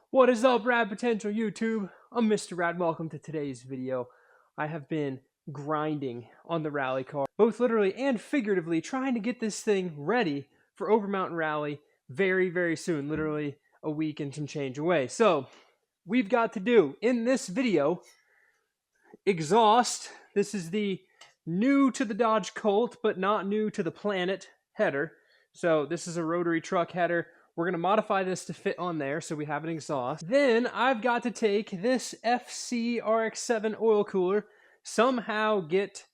What is up, Rad Potential YouTube? I'm Mr. Rad. Welcome to today's video. I have been grinding on the rally car, both literally and figuratively, trying to get this thing ready for Over Mountain Rally very, very soon, literally a week and some change away. So, we've got to do, in this video, exhaust. This is the new to the Dodge Colt, but not new to the planet header. So, this is a rotary truck header. We're going to modify this to fit on there so we have an exhaust. Then I've got to take this FC RX-7 oil cooler, somehow get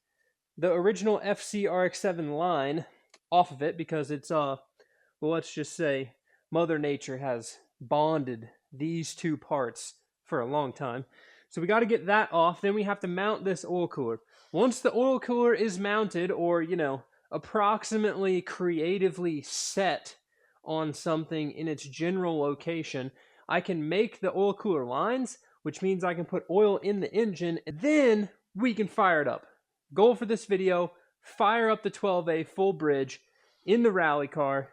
the original FC RX-7 line off of it because it's, well, let's just say Mother Nature has bonded these two parts for a long time. So we got to get that off. Then we have to mount this oil cooler. Once the oil cooler is mounted or, you know, approximately creatively set on something in its general location, I can make the oil cooler lines, which means I can put oil in the engine, and then we can fire it up. Goal for this video, fire up the 12A full bridge in the rally car.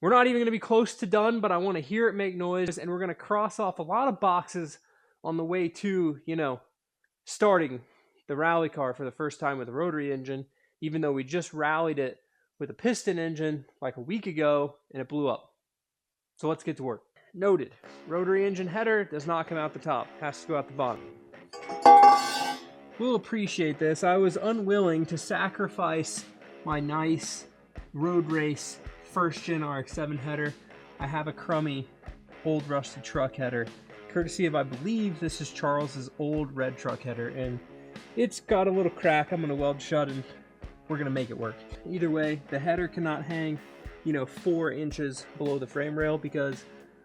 We're not even going to be close to done, but I want to hear it make noise, and we're going to cross off a lot of boxes on the way to, you know, starting the rally car for the first time with a rotary engine, even though we just rallied it with a piston engine like a week ago, and it blew up. So let's get to work. Noted, rotary engine header does not come out the top, has to go out the bottom. We'll appreciate this. I was unwilling to sacrifice my nice road race first gen RX-7 header. I have a crummy old rusty truck header, courtesy of, I believe this is Charles's old red truck header, and it's got a little crack. I'm gonna weld shut and we're gonna make it work. Either way, the header cannot hang, you know, 4 inches below the frame rail because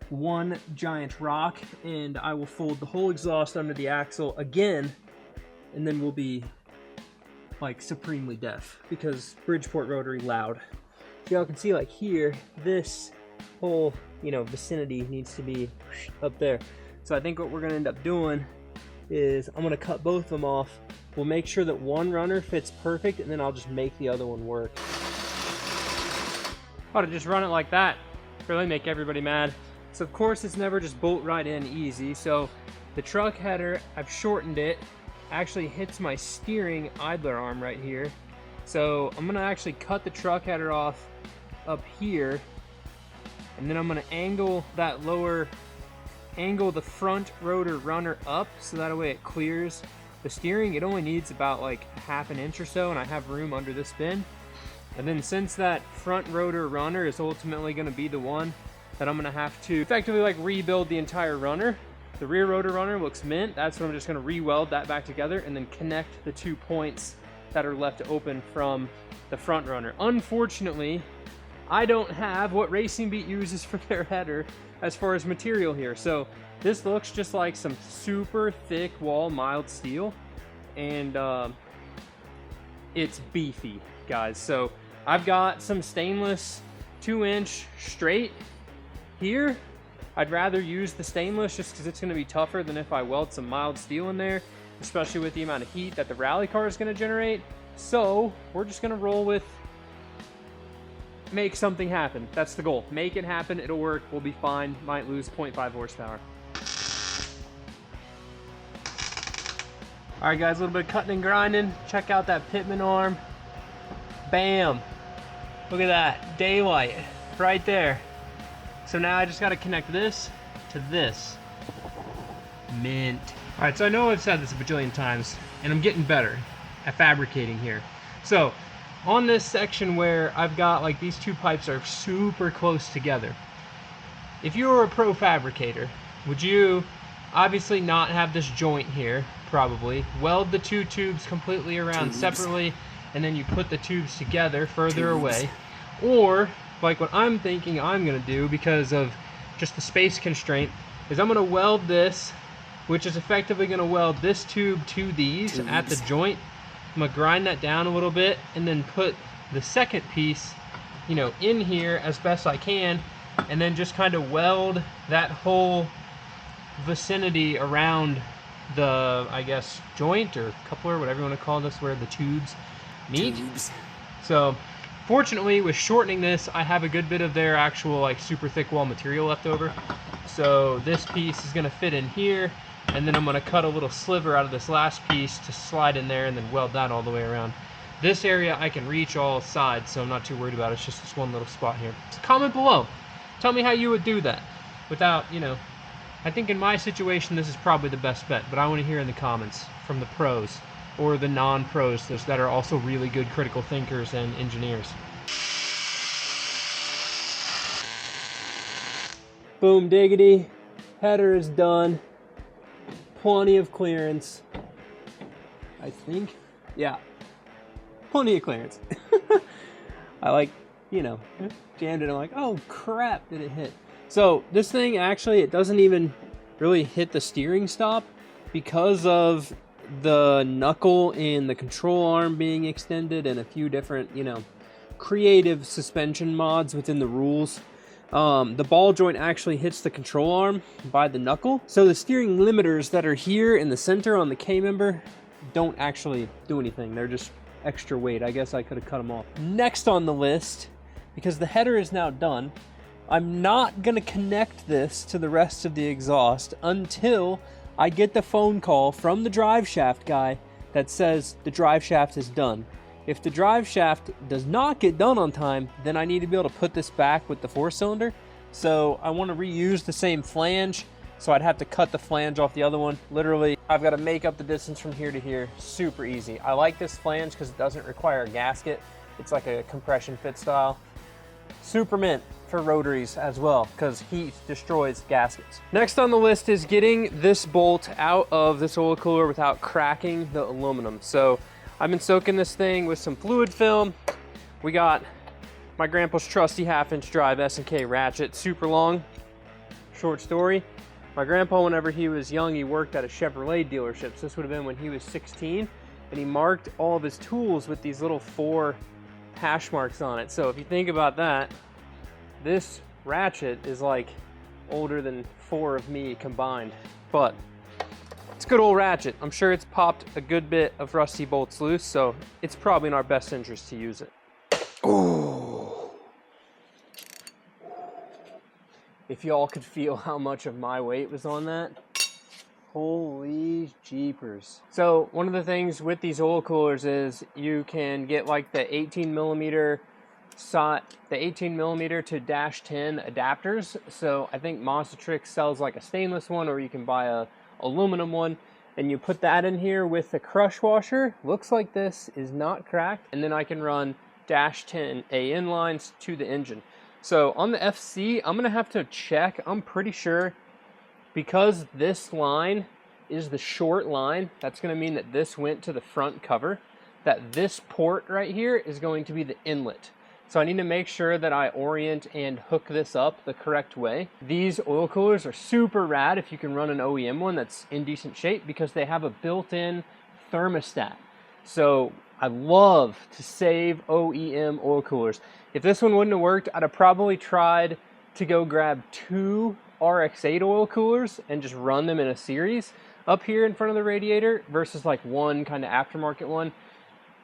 one giant rock, and I will fold the whole exhaust under the axle again, and then we'll be like supremely deaf because Bridgeport rotary loud. So y'all can see, like here, this whole, you know, vicinity needs to be up there. So I think what we're gonna end up doing is I'm gonna cut both of them off. We'll make sure that one runner fits perfect, and then I'll just make the other one work. Ought to just run it like that. Really make everybody mad. So of course it's never just bolt right in easy. So the truck header, I've shortened it, actually hits my steering idler arm right here. So I'm gonna actually cut the truck header off up here, and then I'm gonna angle that lower, angle the front rotor runner up so that way it clears the steering. It only needs about like ½ an inch or so, and I have room under this bin. And then since that front rotor runner is ultimately going to be the one that I'm going to have to effectively like rebuild the entire runner, the rear rotor runner looks mint. That's when I'm just going to re-weld that back together and then connect the 2 points that are left open from the front runner. Unfortunately, I don't have what Racing Beat uses for their header as far as material here. So this looks just like some super thick wall mild steel, and it's beefy, guys. So I've got some stainless 2-inch straight here. I'd rather use the stainless just because it's going to be tougher than if I weld some mild steel in there, especially with the amount of heat that the rally car is going to generate. So we're just going to roll with make something happen. That's the goal. Make it happen. It'll work. We'll be fine. Might lose 0.5 horsepower. All right, guys, a little bit of cutting and grinding. Check out that pitman arm. Bam. Look at that. Daylight right there. So now I just got to connect this to this. Mint. All right, so I know I've said this a bajillion times, and I'm getting better at fabricating here. So on this section where I've got like these 2 pipes are super close together, if you were a pro fabricator, would you obviously not have this joint here? Probably weld the 2 tubes completely around separately, and then you put the tubes together further away. Or like what I'm thinking I'm gonna do, because of just the space constraint, is I'm gonna weld this, which is effectively gonna weld this tube to these at the joint. I'm gonna grind that down a little bit and then put the second piece, you know, in here as best I can, and then just kind of weld that whole vicinity around the, I guess, joint or coupler, whatever you want to call this, where the tubes meet. So Fortunately, with shortening this, I have a good bit of their actual like super thick wall material left over. So this piece is gonna fit in here, and then I'm gonna cut a little sliver out of this last piece to slide in there and then weld that all the way around. This area I can reach all sides, so I'm not too worried about it. It's just this one little spot here. Comment below. Tell me how you would do that without, you know, I think in my situation this is probably the best bet, but I want to hear in the comments from the pros or the non-pros, those that are also really good critical thinkers and engineers. Boom diggity, header is done. Plenty of clearance, I think. Yeah, plenty of clearance. I like, you know, jammed it. I'm like, oh crap, did it hit? So this thing actually, it doesn't even really hit the steering stop because of the knuckle and the control arm being extended and a few different, you know, creative suspension mods within the rules. The ball joint actually hits the control arm by the knuckle. So the steering limiters that are here in the center on the K-member don't actually do anything. They're just extra weight. I guess I could have cut them off. Next on the list, because the header is now done, I'm not gonna connect this to the rest of the exhaust until I get the phone call from the drive shaft guy that says the drive shaft is done. If the drive shaft does not get done on time, then I need to be able to put this back with the 4-cylinder. So I want to reuse the same flange, so I'd have to cut the flange off the other one. Literally, I've got to make up the distance from here to here. Super easy. I like this flange because it doesn't require a gasket. It's like a compression fit style. Super mint for rotaries as well, because heat destroys gaskets. Next on the list is getting this bolt out of this oil cooler without cracking the aluminum. So I've been soaking this thing with some fluid film. We got my grandpa's trusty 1/2-inch drive S&K ratchet, super long. Short story, my grandpa, whenever he was young, he worked at a Chevrolet dealership. So this would have been when he was 16, and he marked all of his tools with these little 4 hash marks on it. So if you think about that, this ratchet is like older than 4 of me combined. But it's a good old ratchet. I'm sure it's popped a good bit of rusty bolts loose, so it's probably in our best interest to use it. Oh. If y'all could feel how much of my weight was on that. Holy jeepers. So one of the things with these oil coolers is you can get like the 18 millimeter to -10 adapters. So I think Monster Tricks sells like a stainless one, or you can buy a aluminum one, and you put that in here with the crush washer. Looks like this is not cracked, and then I can run -10 AN lines to the engine. So on the FC, I'm gonna have to check. I'm pretty sure because this line is the short line, that's gonna mean that this went to the front cover, that this port right here is going to be the inlet. So I need to make sure that I orient and hook this up the correct way. These oil coolers are super rad if you can run an OEM one that's in decent shape, because they have a built-in thermostat. So I love to save OEM oil coolers. If this one wouldn't have worked, I'd have probably tried to go grab 2 RX-8 oil coolers and just run them in a series up here in front of the radiator versus like one kind of aftermarket one.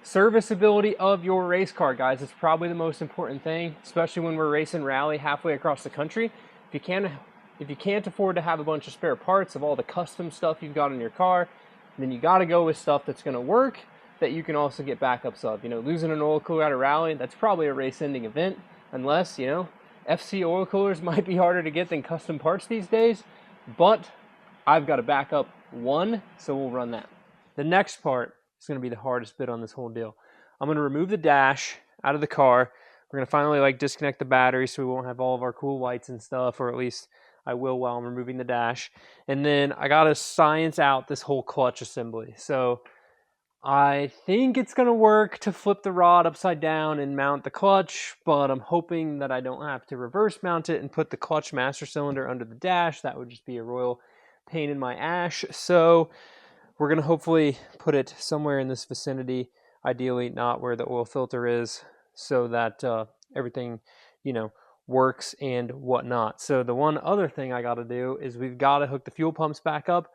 Serviceability of your race car, guys, is probably the most important thing, especially when we're racing rally halfway across the country. If you can't afford to have a bunch of spare parts of all the custom stuff you've got in your car, then you got to go with stuff that's going to work, that you can also get backups of. You know, losing an oil cooler at a rally, that's probably a race-ending event, unless, you know, FC oil coolers might be harder to get than custom parts these days, but I've got a backup one, so we'll run that. The next part is going to be the hardest bit on this whole deal. I'm going to remove the dash out of the car. We're going to finally like disconnect the battery so we won't have all of our cool lights and stuff, or at least I will while I'm removing the dash. And then I got to science out this whole clutch assembly. So I think it's going to work to flip the rod upside down and mount the clutch, but I'm hoping that I don't have to reverse mount it and put the clutch master cylinder under the dash. That would just be a royal pain in my ash. So we're going to hopefully put it somewhere in this vicinity, ideally not where the oil filter is, so that everything, you know, works and whatnot. So the one other thing I got to do is we've got to hook the fuel pumps back up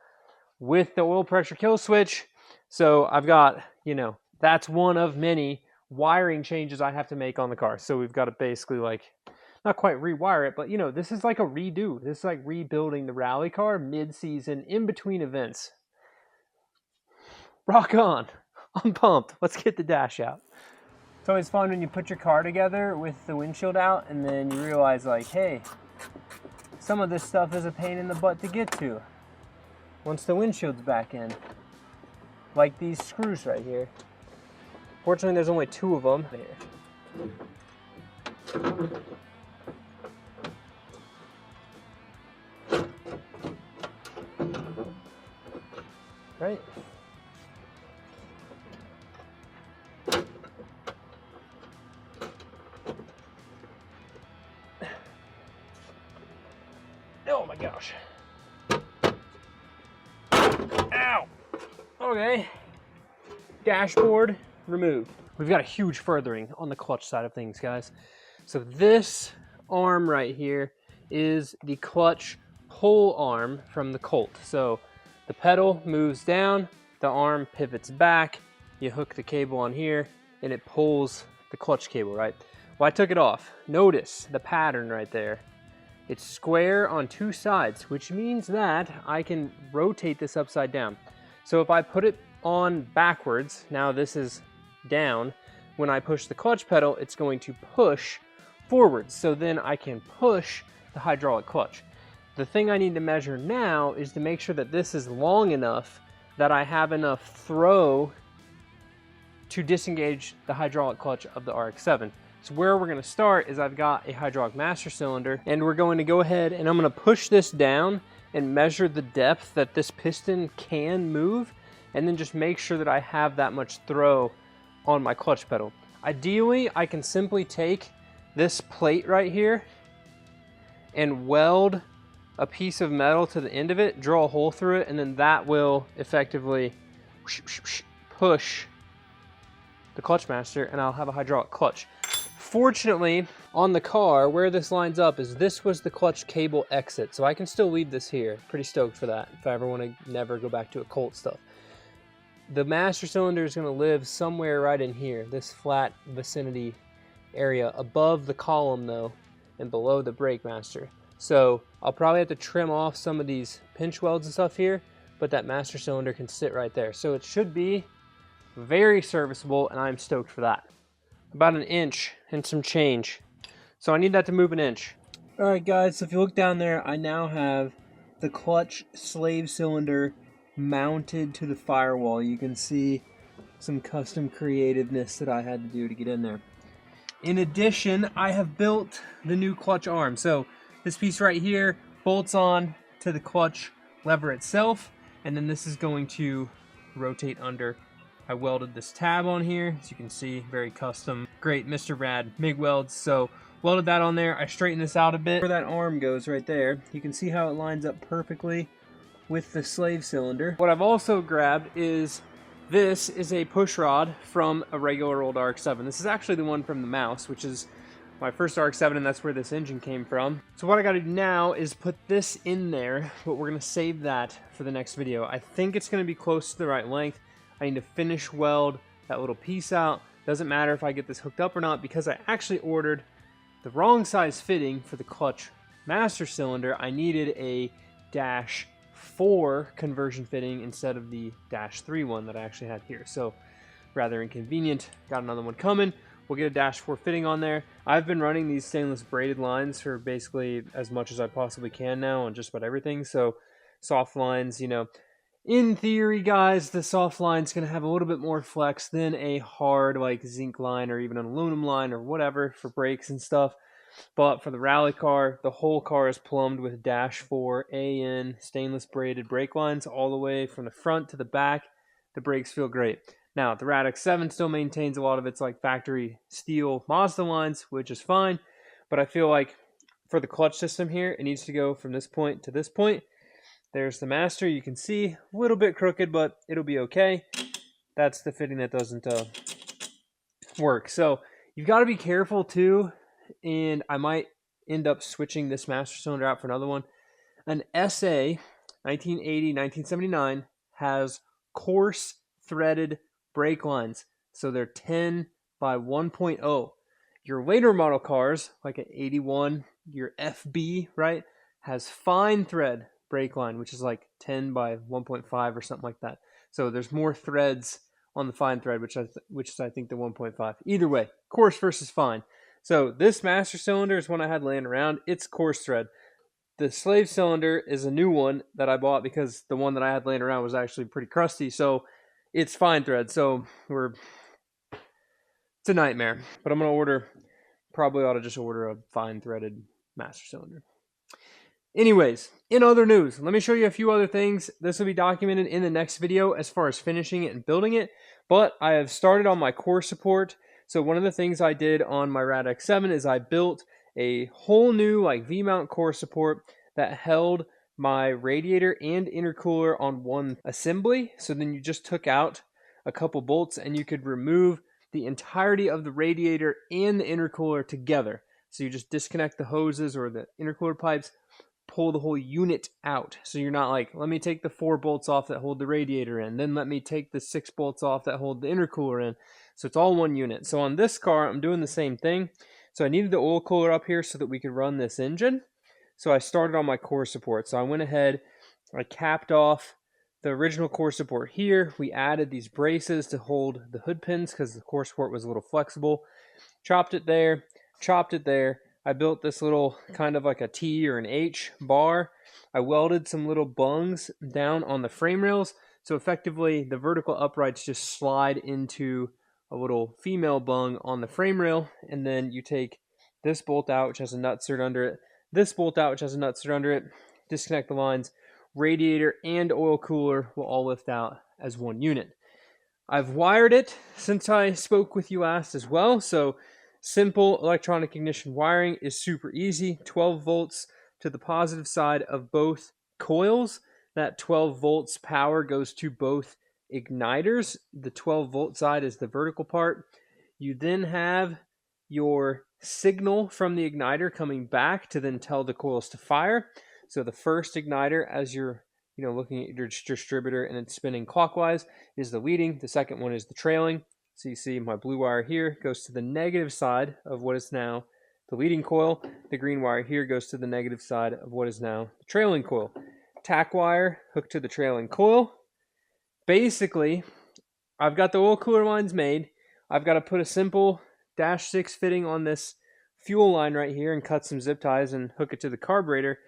with the oil pressure kill switch. So I've got, you know, that's one of many wiring changes I have to make on the car. So we've got to basically like, not quite rewire it, but you know, this is like a redo. This is like rebuilding the rally car mid-season in between events. Rock on. I'm pumped. Let's get the dash out. It's always fun when you put your car together with the windshield out and then you realize like, hey, some of this stuff is a pain in the butt to get to once the windshield's back in. Like these screws right here. Fortunately, there's only 2 of them here. Right? Oh my gosh. Ow! Okay. Dashboard removed. We've got a huge furthering on the clutch side of things, guys. So this arm right here is the clutch pull arm from the Colt. So the pedal moves down, the arm pivots back, you hook the cable on here, and it pulls the clutch cable, right? Well, I took it off. Notice the pattern right there. It's square on 2 sides, which means that I can rotate this upside down. So if I put it on backwards, now this is down, when I push the clutch pedal, it's going to push forwards. So then I can push the hydraulic clutch. The thing I need to measure now is to make sure that this is long enough that I have enough throw to disengage the hydraulic clutch of the RX-7. So where we're going to start is I've got a hydraulic master cylinder, and we're going to go ahead and I'm going to push this down and measure the depth that this piston can move, and then just make sure that I have that much throw on my clutch pedal. Ideally, I can simply take this plate right here and weld a piece of metal to the end of it, draw a hole through it, and then that will effectively push the clutch master, and I'll have a hydraulic clutch. Fortunately, on the car, where this lines up is this was the clutch cable exit, so I can still leave this here. Pretty stoked for that if I ever want to never go back to a Colt stuff. The master cylinder is going to live somewhere right in here, this flat vicinity area, above the column though, and below the brake master. So I'll probably have to trim off some of these pinch welds and stuff here, but that master cylinder can sit right there. So it should be very serviceable, and I'm stoked for that. About 1 inch and some change. So I need that to move 1 inch. All right, guys, so if you look down there, I now have the clutch slave cylinder mounted to the firewall. You can see some custom creativeness that I had to do to get in there. In addition, I have built the new clutch arm. So this piece right here bolts on to the clutch lever itself, and then this is going to rotate under. I welded this tab on here, as you can see, very custom, great Mr. Rad MIG welds. So welded that on there. I straightened this out a bit. Where that arm goes right there, you can see how it lines up perfectly with the slave cylinder. What I've also grabbed is, this is a push rod from a regular old RX-7. This is actually the one from the Mouse, which is my first RX-7, and that's where this engine came from. So what I gotta do now is put this in there, but we're gonna save that for the next video. I think it's gonna be close to the right length. I need to finish weld that little piece out. Doesn't matter if I get this hooked up or not, because I actually ordered the wrong size fitting for the clutch master cylinder. I needed a -4 conversion fitting instead of the -3 one that I actually had here. So rather inconvenient. Got another one coming. We'll get a -4 fitting on there. I've been running these stainless braided lines for basically as much as I possibly can now on just about everything. So soft lines, you know, in theory, guys, the soft line's going to have a little bit more flex than a hard, like, zinc line or even an aluminum line or whatever for brakes and stuff. But for the rally car, the whole car is plumbed with -4 AN stainless braided brake lines all the way from the front to the back. The brakes feel great. Now, the Radix 7 still maintains a lot of its like factory steel Mazda lines, which is fine. But I feel like for the clutch system here, it needs to go from this point to this point. There's the master. You can see a little bit crooked, but it'll be okay. That's the fitting that doesn't work. So you've got to be careful too. And I might end up switching this master cylinder out for another one. An SA 1980-1979 has coarse threaded brake lines. So they're 10 by 1.0. Your later model cars, like an 81, your FB, right, has fine thread brake line, which is like 10 by 1.5 or something like that. So there's more threads on the fine thread, which is I think the 1.5. Either way, coarse versus fine. So this master cylinder is one I had laying around. It's coarse thread. The slave cylinder is a new one that I bought because the one that I had laying around was actually pretty crusty. So it's fine thread. So it's a nightmare. But I'm gonna probably ought to just order a fine threaded master cylinder. Anyways, in other news, let me show you a few other things. This will be documented in the next video as far as finishing it and building it, but I have started on my core support. So one of the things I did on my Rad X7 is I built a whole new like V-mount core support that held my radiator and intercooler on one assembly. So then you just took out a couple bolts and you could remove the entirety of the radiator and the intercooler together. So you just disconnect the hoses or the intercooler pipes, pull the whole unit out. So you're not like, let me take the 4 bolts off that hold the radiator in, then let me take the 6 bolts off that hold the intercooler in. So it's all one unit. So on this car, I'm doing the same thing. So I needed the oil cooler up here so that we could run this engine. So I started on my core support. So I went ahead, I capped off the original core support here. We added these braces to hold the hood pins because the core support was a little flexible. Chopped it there, chopped it there. I built this little kind of like a T or an H bar. I welded some little bungs down on the frame rails. So effectively the vertical uprights just slide into a little female bung on the frame rail. And then you take this bolt out, which has a nut screw under it. This bolt out, which has a nut screw under it. Disconnect the lines. Radiator and oil cooler will all lift out as one unit. I've wired it since I spoke with you last as well. So simple electronic ignition wiring is super easy. 12 volts to the positive side of both coils. That 12 volts power goes to both igniters. The 12 volt side is the vertical part. You then have your signal from the igniter coming back to then tell the coils to fire. So the first igniter, as you're looking at your distributor and it's spinning clockwise, is the leading. The second one is the trailing. So you see my blue wire here goes to the negative side of what is now the leading coil. The green wire here goes to the negative side of what is now the trailing coil. Tack wire hooked to the trailing coil. Basically, I've got the oil cooler lines made. I've got to put a simple -6 fitting on this fuel line right here and cut some zip ties and hook it to the carburetor.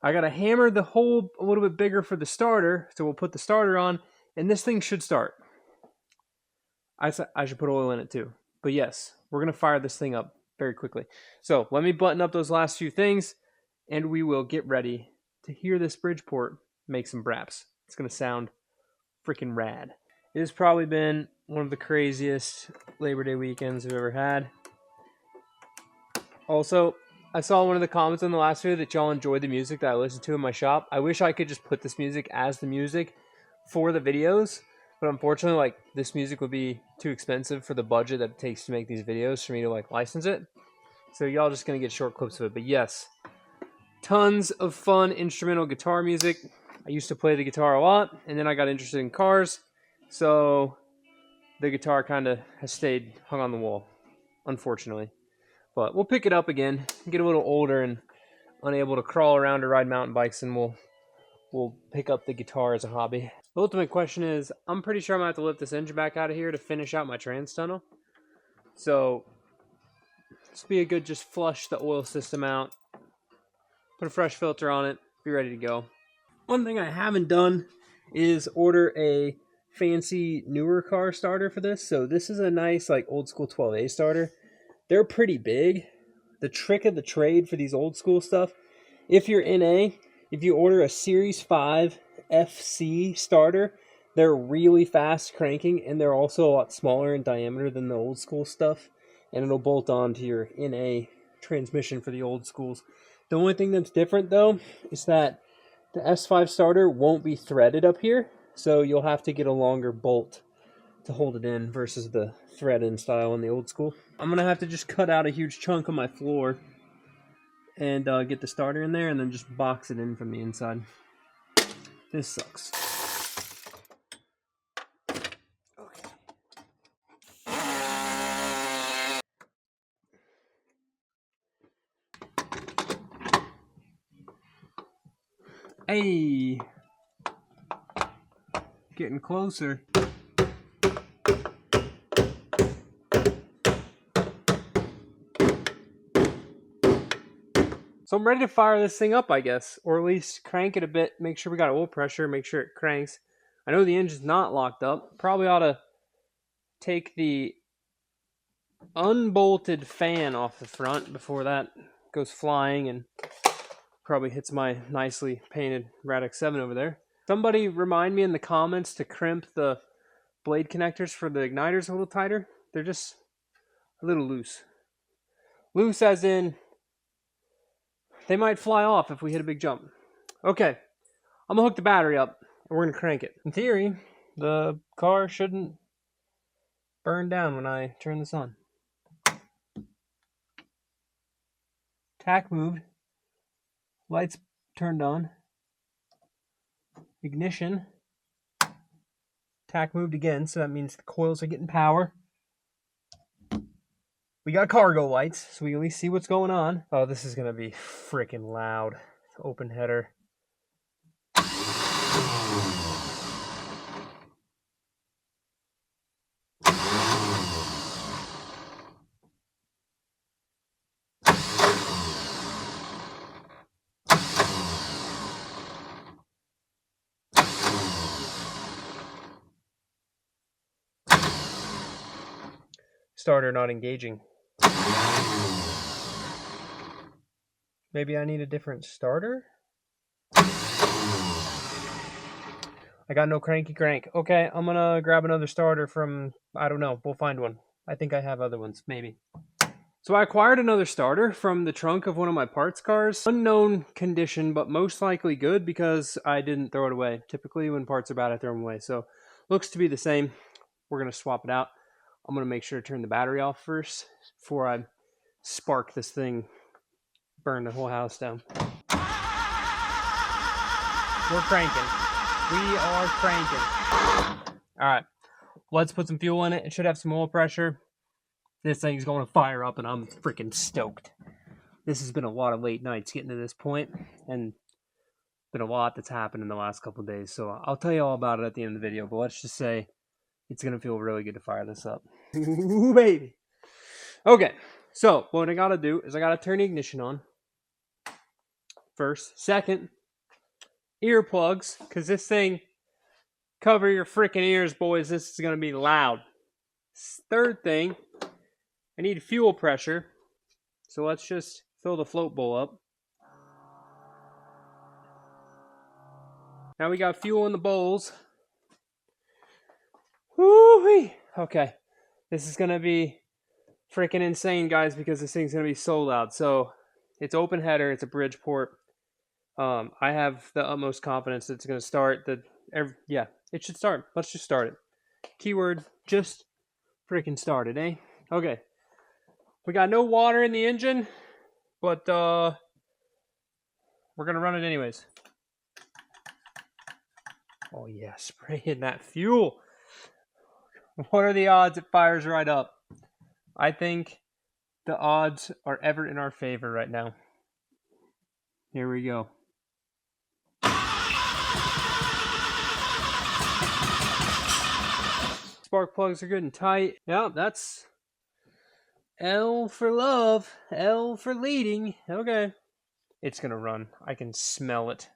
I got to hammer the hole a little bit bigger for the starter, so we'll put the starter on, and this thing should start. I should put oil in it too. But yes, we're going to fire this thing up very quickly. So let me button up those last few things, and we will get ready to hear this Bridgeport make some braps. It's going to sound freaking rad. It has probably been one of the craziest Labor Day weekends I've ever had. Also, I saw one of the comments on the last video that y'all enjoyed the music that I listened to in my shop. I wish I could just put this music as the music for the videos, but unfortunately, like, this music would be too expensive for the budget that it takes to make these videos for me to like license it. So y'all just gonna get short clips of it. But yes, tons of fun instrumental guitar music. I used to play the guitar a lot, and then I got interested in cars, so the guitar kind of has stayed hung on the wall, unfortunately. But we'll pick it up again, get a little older and unable to crawl around or ride mountain bikes, and we'll pick up the guitar as a hobby. The ultimate question is, I'm pretty sure I'm going to have to lift this engine back out of here to finish out my trans tunnel. So this will be a good just flush the oil system out, put a fresh filter on it, be ready to go. One thing I haven't done is order a fancy newer car starter for this. So this is a nice like old school 12A starter. They're pretty big. The trick of the trade for these old school stuff, if you're NA, if you order a Series 5 FC starter, they're really fast cranking, and they're also a lot smaller in diameter than the old school stuff, and it'll bolt on to your NA transmission for the old schools. The only thing that's different, though, is that the S5 starter won't be threaded up here, so you'll have to get a longer bolt to hold it in versus the thread-in style in the old school. I'm going to have to just cut out a huge chunk of my floor and get the starter in there and then just box it in from the inside. This sucks. Okay. Hey, getting closer. So I'm ready to fire this thing up, I guess, or at least crank it a bit, make sure we got oil pressure, make sure it cranks. I know the engine's not locked up. Probably ought to take the unbolted fan off the front before that goes flying and probably hits my nicely painted Radix 7 over there. Somebody remind me in the comments to crimp the blade connectors for the igniters a little tighter. They're just a little loose. Loose as in they might fly off if we hit a big jump. Okay, I'm gonna hook the battery up and we're gonna crank it. In theory, the car shouldn't burn down when I turn this on. Tack moved. Lights turned on. Ignition. Tack moved again, so that means the coils are getting power. We got cargo lights, so we can at least see what's going on. Oh, this is gonna be freaking loud. Open header. Starter not engaging. Maybe I need a different starter? I got no cranky crank. Okay, I'm gonna grab another starter from, I don't know, we'll find one. I think I have other ones, maybe. So I acquired another starter from the trunk of one of my parts cars. Unknown condition, but most likely good because I didn't throw it away. Typically when parts are bad, I throw them away. So looks to be the same. We're gonna swap it out. I'm gonna make sure to turn the battery off first before I spark this thing, burn the whole house down. We're cranking. We are cranking. All right, let's put some fuel in it. It should have some oil pressure. This thing's going to fire up and I'm freaking stoked. This has been a lot of late nights getting to this point and been a lot that's happened in the last couple of days. So I'll tell you all about it at the end of the video, but let's just say it's going to feel really good to fire this up. Ooh, baby. Okay, so what I got to do is I got to turn the ignition on first. Second, earplugs, because this thing, cover your freaking ears, boys. This is going to be loud. Third thing, I need fuel pressure. So let's just fill the float bowl up. Now we got fuel in the bowls. Woo-wee. Okay. This is going to be freaking insane, guys, because this thing's going to be so loud. So it's open header. It's a Bridgeport. I have the utmost confidence that it's going to start. Yeah, it should start. Let's just start it. Keyword, just freaking start it, eh? Okay. We got no water in the engine, but we're going to run it anyways. Oh yeah, spraying that fuel. What are the odds it fires right up? I think the odds are ever in our favor right now. Here we go. Spark plugs are good and tight. Yeah, that's L for love, L for leading. Okay. It's gonna run. I can smell it.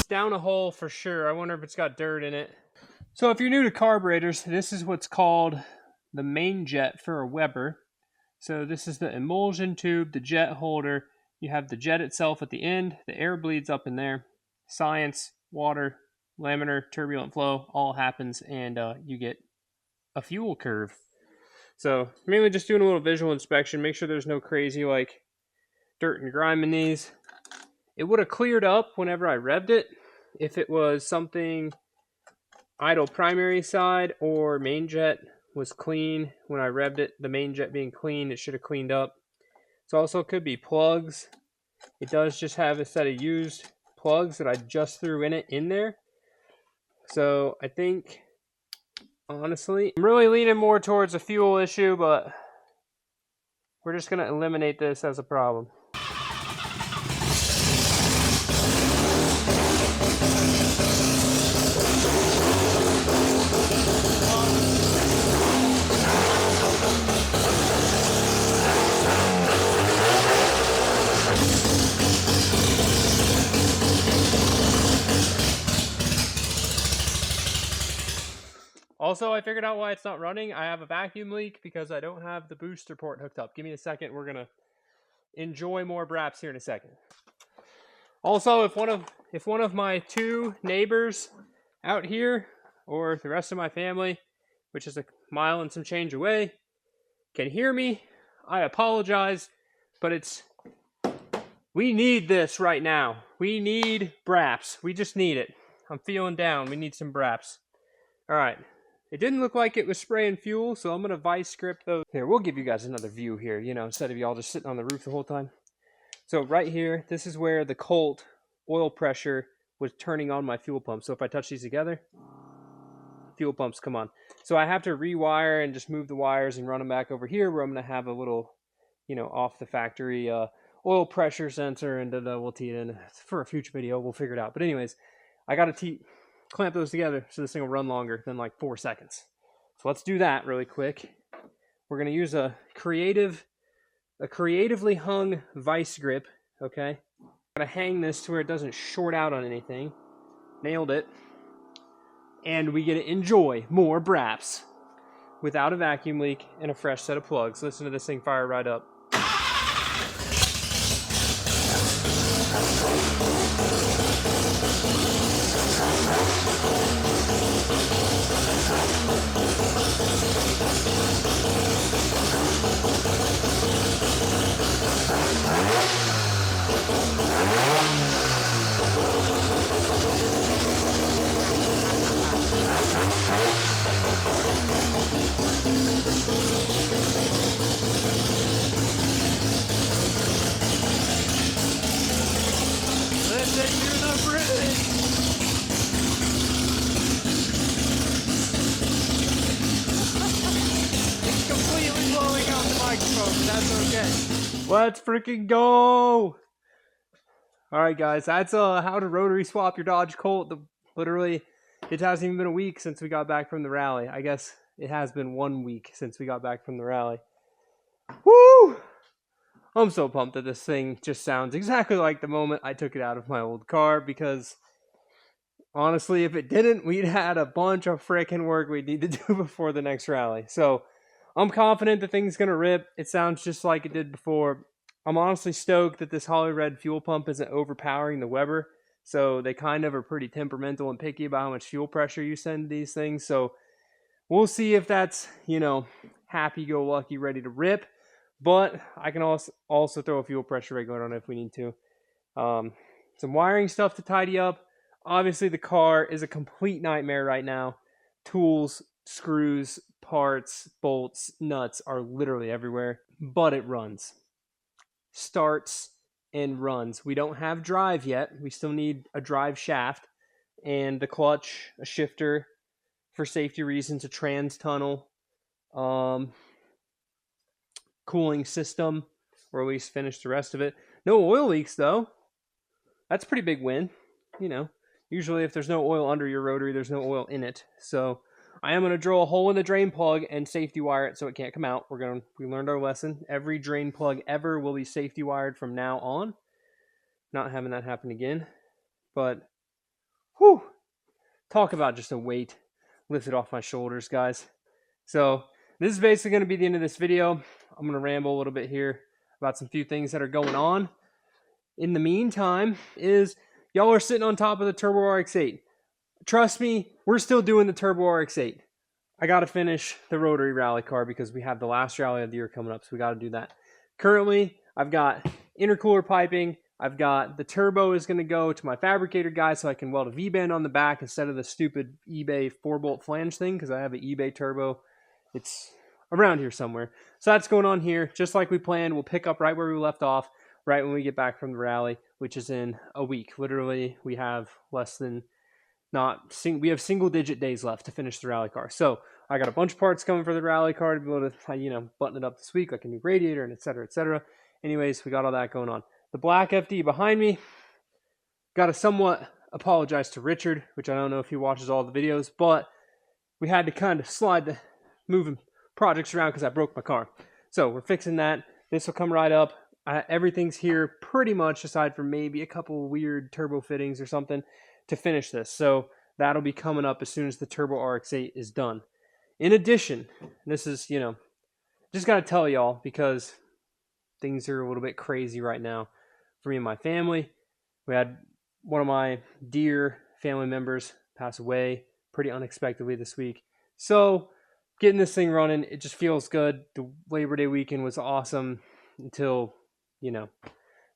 Down a hole for sure. I wonder if it's got dirt in it. So if you're new to carburetors, this is what's called the main jet for a Weber. So this is the emulsion tube, the jet holder. You have the jet itself at the end. The air bleeds up in there. Science, water, laminar, turbulent flow, all happens, and you get a fuel curve. So mainly just doing a little visual inspection. Make sure there's no crazy like dirt and grime in these. It would have cleared up whenever I revved it if it was something idle primary side or main jet was clean when I revved it. The main jet being clean, it should have cleaned up. So also could be plugs. It does just have a set of used plugs that I just threw in there. So I think, honestly, I'm really leaning more towards a fuel issue, but we're just going to eliminate this as a problem. Also, I figured out why it's not running. I have a vacuum leak because I don't have the booster port hooked up. Give me a second. We're going to enjoy more braps here in a second. Also, if one of my two neighbors out here, or the rest of my family, which is a mile and some change away, can hear me, I apologize, but we need this right now. We need braps. We just need it. I'm feeling down. We need some braps. All right. It didn't look like it was spraying fuel, so I'm going to vice grip those. Here, we'll give you guys another view here, you know, instead of y'all just sitting on the roof the whole time. So right here, this is where the Colt oil pressure was turning on my fuel pump. So if I touch these together, fuel pumps come on. So I have to rewire and just move the wires and run them back over here where I'm going to have a little, you know, off the factory oil pressure sensor, and we'll tee it in for a future video. We'll figure it out. But anyways, I got to clamp those together so this thing will run longer than like 4 seconds. So let's do that really quick. We're going to use a creatively hung vice grip, okay? I'm going to hang this to where it doesn't short out on anything. Nailed it. And we get to enjoy more braps without a vacuum leak and a fresh set of plugs. Listen to this thing fire right up. Listen to the bridge! It's completely blowing out the microphone, but that's okay. Let's freaking go! Alright guys, that's how to rotary swap your Dodge Colt. Literally, it hasn't even been a week since we got back from the rally. I guess it has been 1 week since we got back from the rally. Woo! I'm so pumped that this thing just sounds exactly like the moment I took it out of my old car, because honestly, if it didn't, we'd had a bunch of frickin' work we'd need to do before the next rally. So I'm confident the thing's gonna rip. It sounds just like it did before. I'm honestly stoked that this Holly Red fuel pump isn't overpowering the Weber. So they kind of are pretty temperamental and picky about how much fuel pressure you send these things. So we'll see if that's, you know, happy-go-lucky, ready to rip. But I can also throw a fuel pressure regulator on it if we need to. Some wiring stuff to tidy up. Obviously, the car is a complete nightmare right now. Tools, screws, parts, bolts, nuts are literally everywhere. But it runs. Starts and runs. We don't have drive yet. We still need a drive shaft and the clutch, a shifter for safety reasons, a trans tunnel, cooling system, or at least finish the rest of it. No oil leaks though. That's a pretty big win. You know, usually if there's no oil under your rotary, there's no oil in it. So I am going to drill a hole in the drain plug and safety wire it so it can't come out. We learned our lesson. Every drain plug ever will be safety wired from now on. Not having that happen again. But, whew, talk about just a weight lifted off my shoulders, guys. So this is basically going to be the end of this video. I'm going to ramble a little bit here about some few things that are going on. In the meantime, y'all are sitting on top of the Turbo RX-8. Trust me, we're still doing the Turbo RX-8. I got to finish the Rotary rally car because we have the last rally of the year coming up, so we got to do that. Currently, I've got intercooler piping. I've got the turbo is going to go to my Fabricator guy so I can weld a V-band on the back instead of the stupid eBay 4-bolt flange thing, because I have an eBay turbo It's around here somewhere. So that's going on here, just like we planned. We'll pick up right where we left off, right when we get back from the rally, which is in a week. Literally, we have we have single-digit days left to finish the rally car. So I got a bunch of parts coming for the rally car to be able to, button it up this week, like a new radiator and et cetera, et cetera. Anyways, we got all that going on. The black FD behind me, got to somewhat apologize to Richard, which I don't know if he watches all the videos, but we had to kind of slide the moving projects around because I broke my car. So we're fixing that. This will come right up. Everything's here pretty much, aside from maybe a couple weird turbo fittings or something, to finish this. So that'll be coming up as soon as the Turbo RX-8 is done. In addition, this is, just got to tell y'all because things are a little bit crazy right now for me and my family. We had one of my dear family members pass away pretty unexpectedly this week. So getting this thing running, it just feels good. The Labor Day weekend was awesome until, the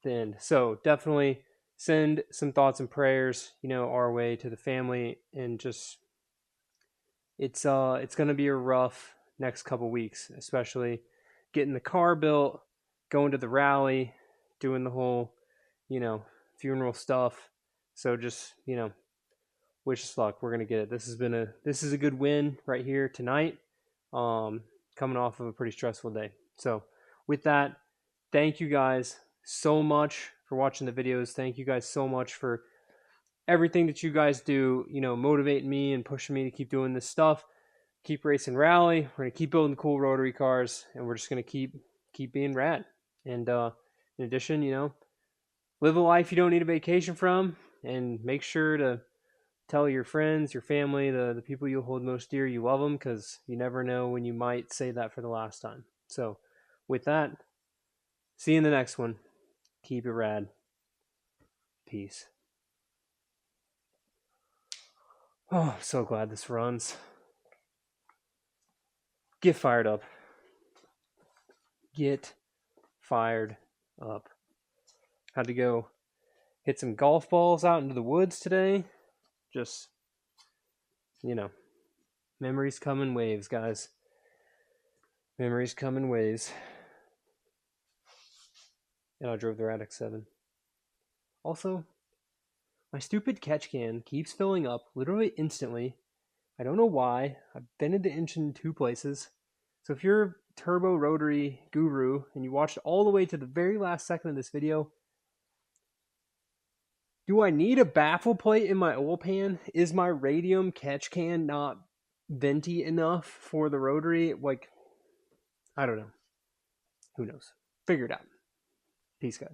end. So definitely send some thoughts and prayers, our way to the family, and just it's going to be a rough next couple weeks, especially getting the car built, going to the rally, doing the whole, funeral stuff. So just, wish us luck. We're going to get it. This is a good win right here tonight. Coming off of a pretty stressful day. So with that, thank you guys so much for watching the videos. Thank you guys so much for everything that you guys do, motivating me and pushing me to keep doing this stuff. Keep racing rally. We're going to keep building cool rotary cars, and we're just going to keep being rad. And in addition, live a life you don't need a vacation from, and make sure to tell your friends, your family, the people you hold most dear, you love them, because you never know when you might say that for the last time. So with that, see you in the next one. Keep it rad. Peace. Oh, I'm so glad this runs. Get fired up. Get fired up. Had to go hit some golf balls out into the woods today. Just, memories come in waves, guys. Memories come in waves. And I drove the Radix 7. Also, my stupid catch can keeps filling up literally instantly. I don't know why. I've vented the engine in 2 places. So if you're a turbo rotary guru and you watched all the way to the very last second of this video, do I need a baffle plate in my oil pan? Is my radium catch can not venti enough for the rotary? I don't know. Who knows? Figure it out. Peace, guys.